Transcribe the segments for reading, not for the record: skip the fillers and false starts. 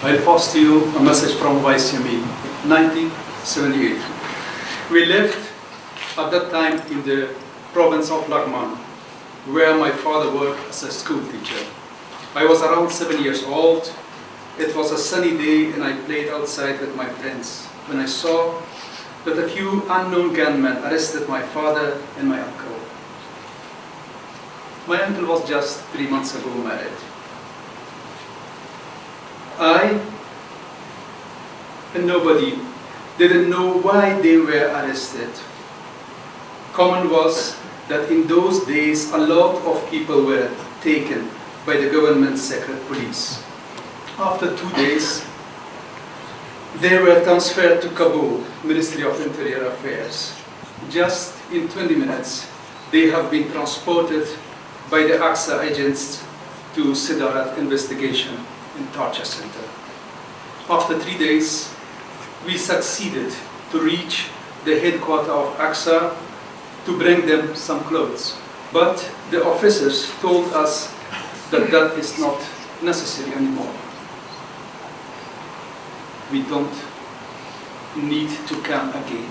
I'll pass to you a message from Vice Yamin, 1978. We lived at that time in the province of Lagman, where my father worked as a school teacher. I was around 7 years old. It was a sunny day and I played outside with my friends when I saw that a few unknown gunmen arrested my father and my uncle. My uncle was just 3 months ago married. I and nobody didn't know why they were arrested. Common was that in those days a lot of people were taken by the government secret police. After 2 days, they were transferred to Kabul, Ministry of Interior Affairs. Just in 20 minutes, they have been transported by the AXA agents to Sidarat investigation in torture center. After 3 days, we succeeded to reach the headquarters of AXA to bring them some clothes. But the officers told us that that is not necessary anymore. We don't need to come again.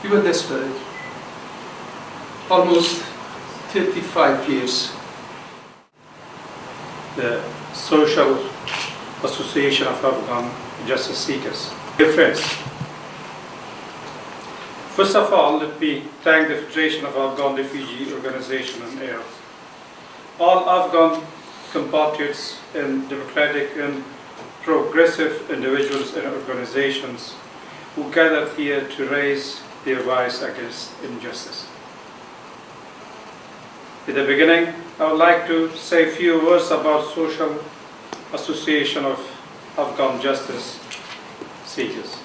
We were desperate. Almost 35 years. The Social Association of Afghan Justice Seekers. Dear friends, first of all, let me thank the Federation of Afghan Refugee Organization and AIR. All Afghan compatriots and democratic and progressive individuals and organizations who gathered here to raise their voice against injustice. In the beginning, I would like to say a few words about Social Association of Afghan Justice Seekers.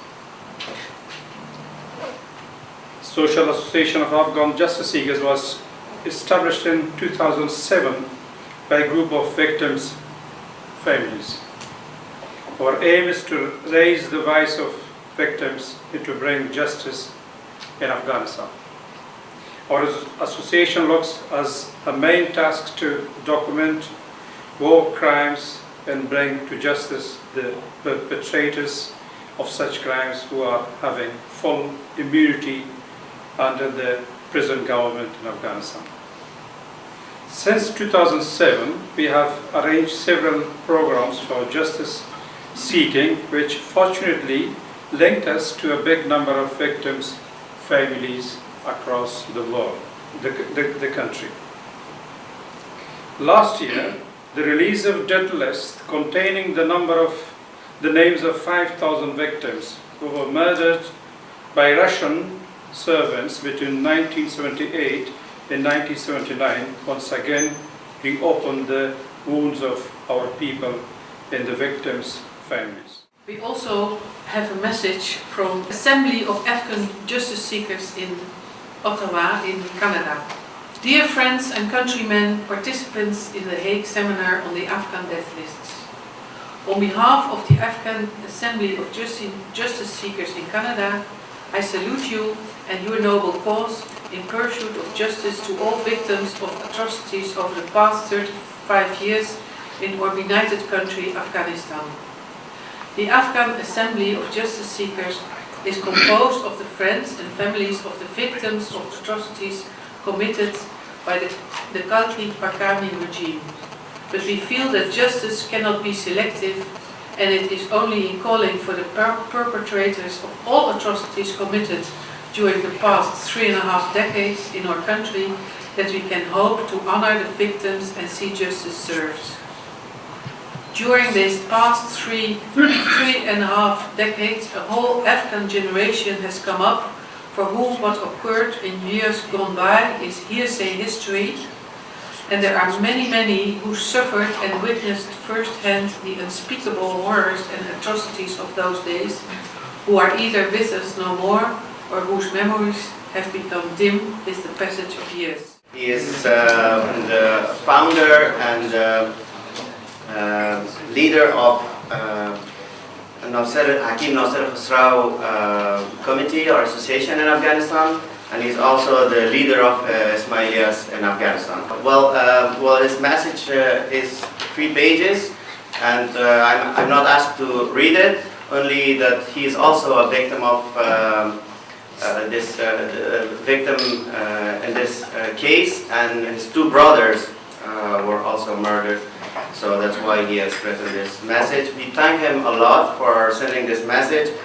Social Association of Afghan Justice Seekers was established in 2007 by a group of victims' families. Our aim is to raise the voice of victims and to bring justice in Afghanistan. Our association looks as a main task to document war crimes and bring to justice the perpetrators of such crimes who are having full immunity under the present government in Afghanistan. Since 2007, we have arranged several programs for justice seeking, which fortunately linked us to a big number of victims' families across the world, the country. Last year, the release of death list containing the names of 5,000 victims who were murdered by Russian servants between 1978 and 1979 once again reopened the wounds of our people and the victims' families. We also have a message from Assembly of Afghan Justice Seekers in Ottawa in Canada. Dear friends and countrymen, participants in the Hague Seminar on the Afghan Death Lists. On behalf of the Afghan Assembly of Justice Seekers in Canada, I salute you and your noble cause in pursuit of justice to all victims of atrocities over the past 35 years in our benighted country, Afghanistan. The Afghan Assembly of Justice Seekers is composed of the friends and families of the victims of atrocities committed by the Khalqi-Pakani regime. But we feel that justice cannot be selective, and it is only in calling for the perpetrators of all atrocities committed during the past 3.5 decades in our country that we can hope to honor the victims and see justice served. During these past three and a half decades, a whole Afghan generation has come up for whom what occurred in years gone by is hearsay history, and there are many who suffered and witnessed firsthand the unspeakable horrors and atrocities of those days, who are either with us no more or whose memories have become dim with the passage of years. He is the founder and leader of Hakim Nasser Khusrau committee or association in Afghanistan, and he's also the leader of Ismailiyas in Afghanistan. Well, his message is 3 pages, And I'm not asked to read it, only that he is also a victim of this victim in this case, and his two brothers were also murdered. So that's why he has written this message. We thank him a lot for sending this message,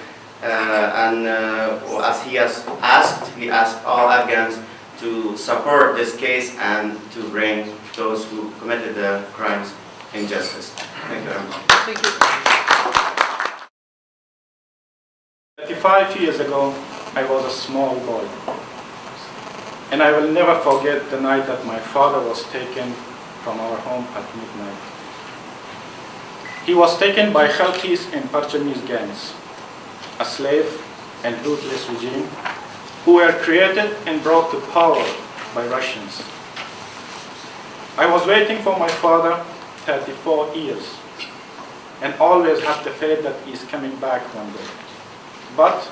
and as he has asked, we ask all Afghans to support this case and to bring those who committed the crimes in justice. Thank you very much. Thank you. 35 years ago, I was a small boy. And I will never forget the night that my father was taken from our home at midnight. He was taken by Khalqis and Parchanese gangs, a slave and ruthless regime who were created and brought to power by Russians. I was waiting for my father 34 years and always had the faith that he is coming back one day. But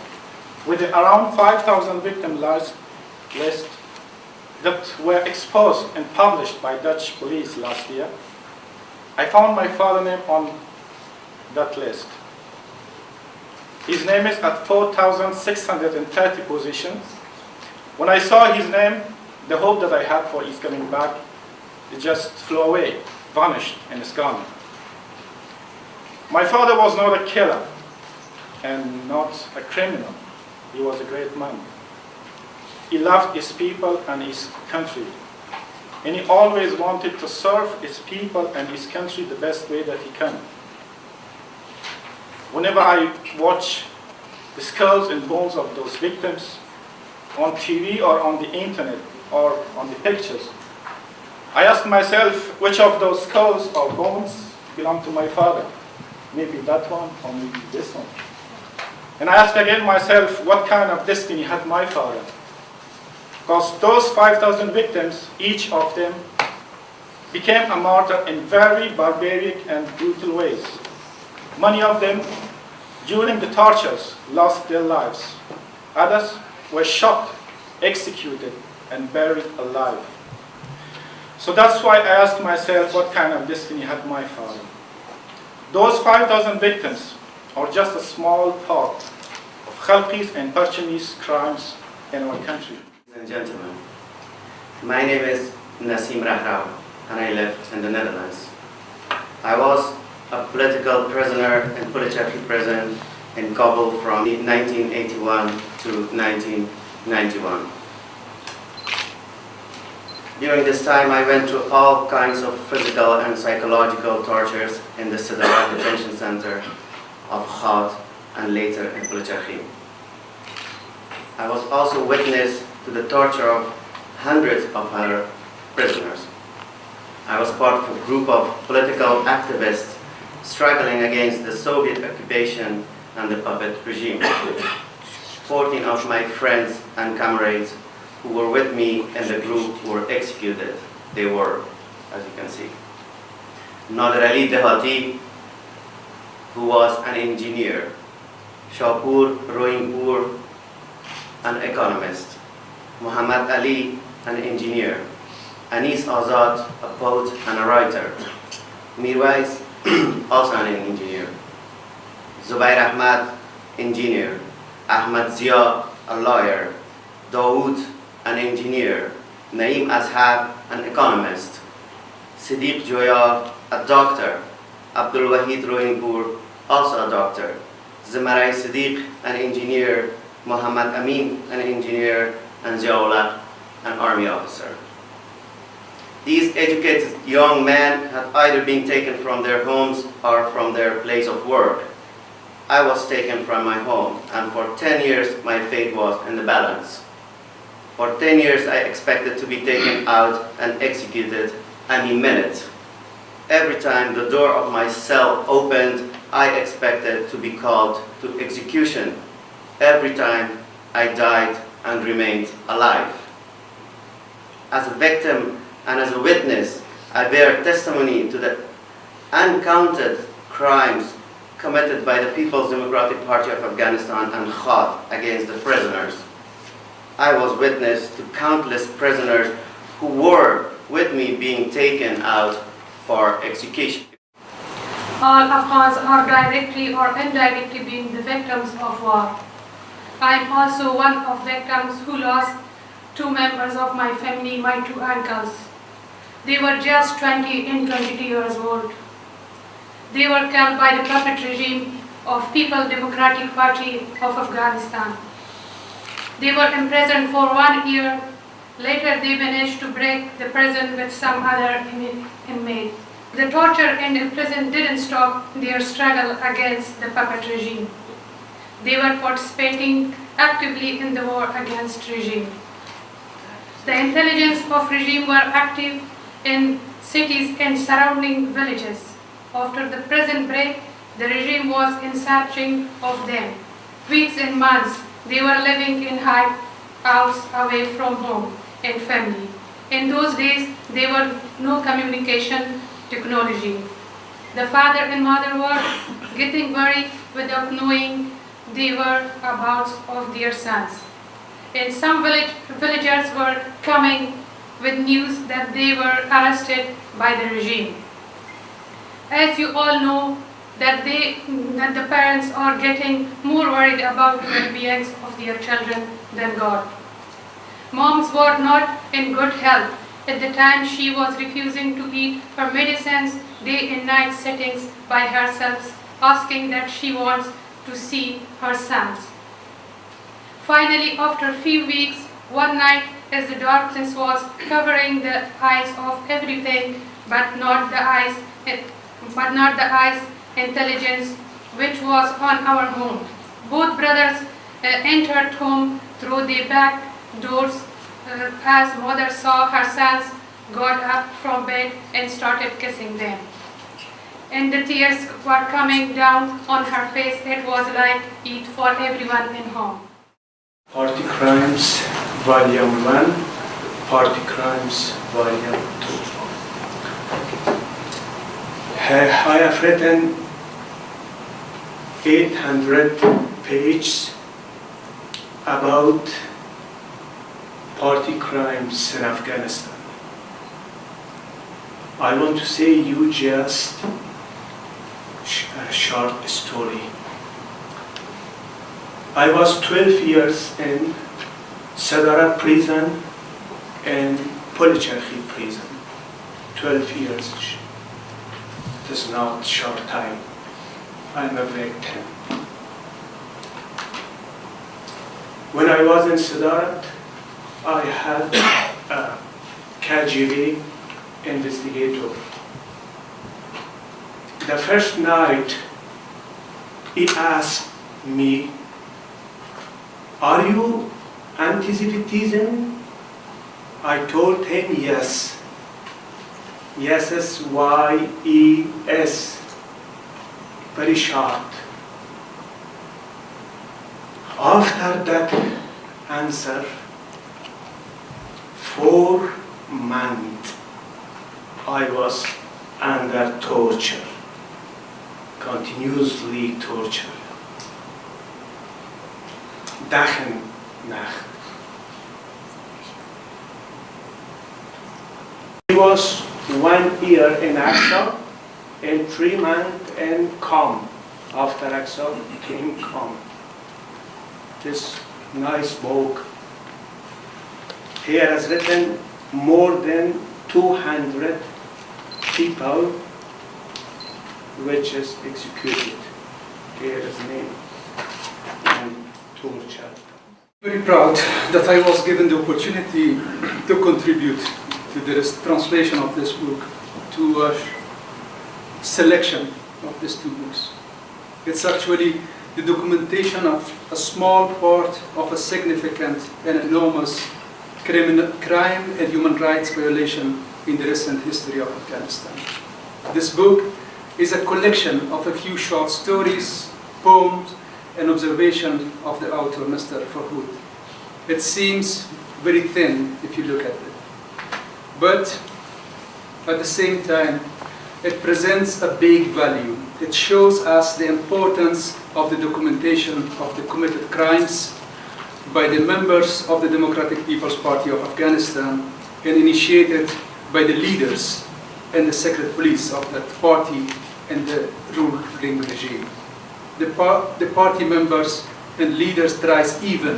with around 5,000 victim list that were exposed and published by Dutch police last year, I found my father's name on that list. His name is at 4,630 positions. When I saw his name, the hope that I had for his coming back, it just flew away, vanished, and is gone. My father was not a killer and not a criminal. He was a great man. He loved his people and his country. And he always wanted to serve his people and his country the best way that he can. Whenever I watch the skulls and bones of those victims on TV or on the internet or on the pictures, I ask myself which of those skulls or bones belong to my father. Maybe that one or maybe this one. And I ask again myself what kind of destiny had my father. Because those 5,000 victims, each of them became a martyr in very barbaric and brutal ways. Many of them, during the tortures, lost their lives. Others were shot, executed, and buried alive. So that's why I asked myself what kind of destiny had my father. Those 5,000 victims are just a small part of Khalqis and Parchanese crimes in our country. Ladies and gentlemen, my name is Nasim Rahrao, and I live in the Netherlands. I was a political prisoner in Polichaki prison in Kabul from 1981 to 1991. During this time, I went through all kinds of physical and psychological tortures in the Sadara detention center of Khat and later in Polichaki. I was also witness to the torture of hundreds of other prisoners. I was part of a group of political activists struggling against the Soviet occupation and the puppet regime. 14 of my friends and comrades who were with me in the group were executed. They were, as you can see, Nader Ali Dehati, who was an engineer, Shapur Rohingpur, an economist, Muhammad Ali, an engineer, Anis Azad, a poet and a writer, Mirwais, also an engineer, Zubair Ahmad, engineer, Ahmad Zia, a lawyer, Dawood, an engineer, Naeem Azhar, an economist, Siddiq Joya, a doctor, Abdul Wahid Rohingpur, also a doctor, Zamarai Siddiq, an engineer, Muhammad Amin, an engineer, and Ziaullah, an army officer. These educated young men had either been taken from their homes or from their place of work. I was taken from my home, and for 10 years my fate was in the balance. For 10 years I expected to be taken out and executed any minute. Every time the door of my cell opened, I expected to be called to execution. Every time I died and remained alive. As a victim and as a witness, I bear testimony to the uncounted crimes committed by the People's Democratic Party of Afghanistan and Khat against the prisoners. I was witness to countless prisoners who were with me being taken out for execution. all Afghans are directly or indirectly being the victims of war. I am also one of victims who lost 2 members of my family, my 2 uncles. They were just 20 and 22 years old. They were killed by the puppet regime of People's Democratic Party of Afghanistan. They were imprisoned for 1 year. Later they managed to break the prison with some other inmates. The torture in the prison didn't stop their struggle against the puppet regime. They were participating actively in the war against regime. The intelligence of regime were active in cities and surrounding villages. After the prison break, the regime was in searching of them. Weeks and months, they were living in hideouts away from home and family. In those days, there were no communication technology. The father and mother were getting worried without knowing the whereabouts of their sons. And some villagers were coming with news that they were arrested by the regime. As you all know, that the parents are getting more worried about the well-being of their children than God. Moms were not in good health. At the time, she was refusing to eat her medicines day and night, sittings by herself, asking that she wants to see her sons. Finally, after a few weeks, one night, as the darkness was covering the eyes of everything, but not the eyes intelligence which was on our home. Both brothers entered home through the back doors as mother saw her sons got up from bed and started kissing them. And the tears were coming down on her face. It was like it for everyone in home. Party Crimes, Volume 1, Party Crimes, Volume 2. I have written 800 pages about party crimes in Afghanistan. I want to say you just a short story. I was 12 years in Sadara prison and Policharki prison. 12 years. It is not short time. I'm a victim. When I was in Sadara, I had a KGB investigator. The first night, he asked me, "Are you anti-Semitism?" I told him yes. Yes, S-Y-E-S. Very short. After that answer, 4 months I was under torture, continuously torture. Dag en nacht. He was 1 year in Aqsa and 3 months in Qom. After Aqsa came Qom. This nice book. Here has written more than 200 people which is executed. Here is name and tortured. Very proud that I was given the opportunity to contribute to the translation of this book, to a selection of these 2 books. It's actually the documentation of a small part of a significant and enormous crime and human rights violation in the recent history of Afghanistan. This book is a collection of a few short stories, poems, and observation of the author, Mr. Farhood. It seems very thin if you look at it, but at the same time, it presents a big value. It shows us the importance of the documentation of the committed crimes by the members of the Democratic People's Party of Afghanistan and initiated by the leaders and the secret police of that party and the ruling regime. The party members and leaders tries even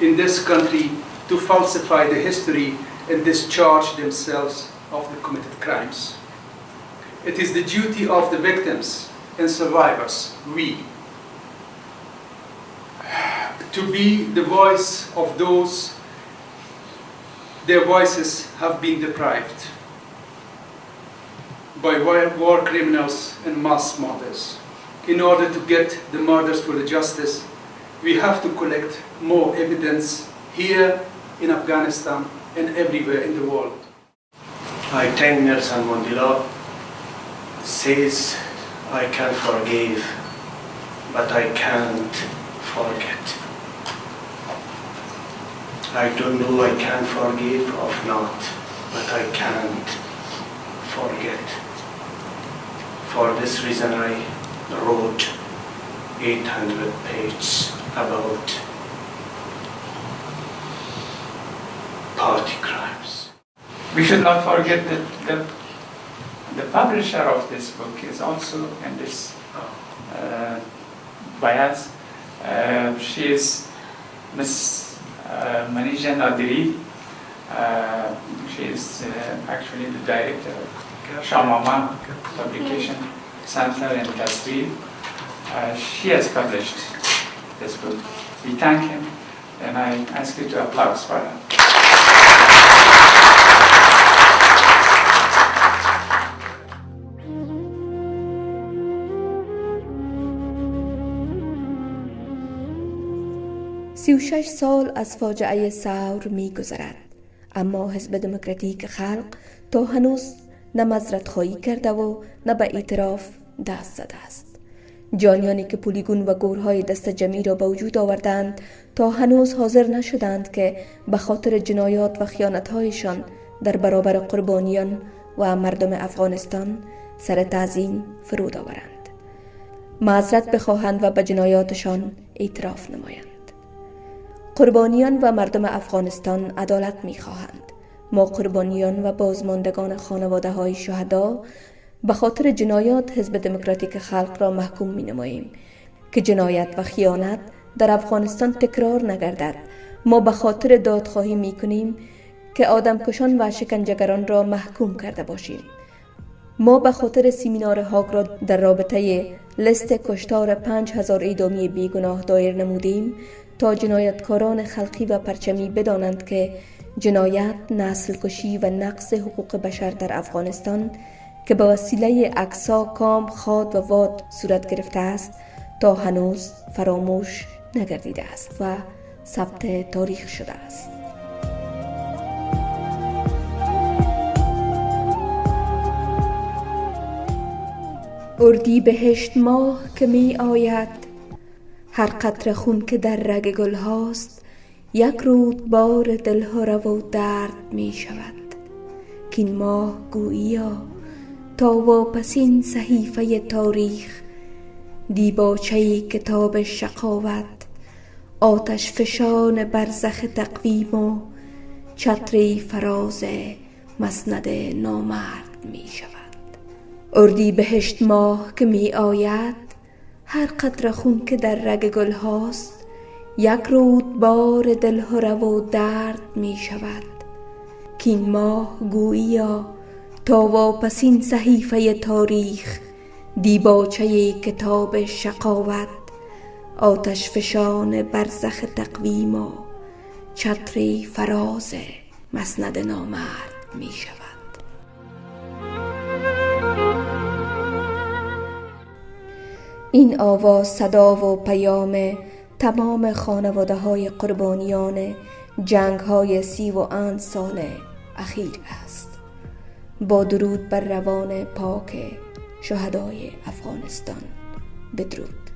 in this country to falsify the history and discharge themselves of the committed crimes. It is the duty of the victims and survivors, we, to be the voice of those their voices have been deprived by war criminals and mass murders. In order to get the murders for the justice, we have to collect more evidence here in Afghanistan and everywhere in the world. I think Nelson Mandela says, I can forgive, but I can't forget. I don't know I can forgive or not, but I can't forget. For this reason I wrote 800 pages about party crimes. We should not forget that the publisher of this book is also in this bias. She is Ms. Manija Nadiri. She is actually the director of Shaahmameh Publication Center in Tasrif. She has published this book. We thank him, and I ask you to applaud for her. سی سال از فاجعه ثور می گذرد، اما حزب دموکراتیک خلق تا هنوز نه معذرت خواهی کرده و نه به اعتراف دست زده است. جانیانی که پولیگون و گورهای دست جمعی را به وجود آوردند تا هنوز حاضر نشدند که به خاطر جنایات و خیانت‌هایشان در برابر قربانیان و مردم افغانستان سر تعظیم فرود آورند. معذرت بخواهند و به جنایاتشان اعتراف نمایند. قربانیان و مردم افغانستان عدالت می‌خواهند. ما قربانیان و بازماندگان خانواده های شهدا به خاطر جنایات حزب دموکراتیک خلق را محکوم می‌نماییم که جنایت و خیانت در افغانستان تکرار نگردد. ما به خاطر دادخواهی می‌کنیم که آدمکشان و شکنجهگران را محکوم کرده باشیم. ما به خاطر سمینار هاگ را در رابطه لیست کشتار 5000 اعدامی بیگناه دایر نمودیم تا جنایتکاران خلقی و پرچمی بدانند که جنایت، نسل کشی و نقض حقوق بشر در افغانستان که به وسیله اقصا، کام، خاد و واد صورت گرفته است تا هنوز فراموش نگردیده است و ثبت تاریخ شده است. اردیبهشت ماه که می آید، هر قطره خون که در رگ گل هاست، یک رودبار دلهره و درد می شود. کین ماه گوییا تا واپسین صحیفه تاریخ، دیباچه کتاب شقاوت، آتش فشان برزخ تقویم و چتری فراز مسند نامرد می شود. اردیبهشت ماه که می آید، هر قطره خون که در رگ گل هاست، یک رودبار دلهره و درد می شود. کین ماه گوییا تا واپسین صحیفه تاریخ، دیباچه کتاب شقاوت، آتش فشان برزخ تقویم و چتری فراز مسند نامرد می شود. این آواز صدا و پیام تمام خانواده های قربانیان جنگ های 30 سال اخیر است. با درود بر روان پاک شهدای افغانستان، بدرود.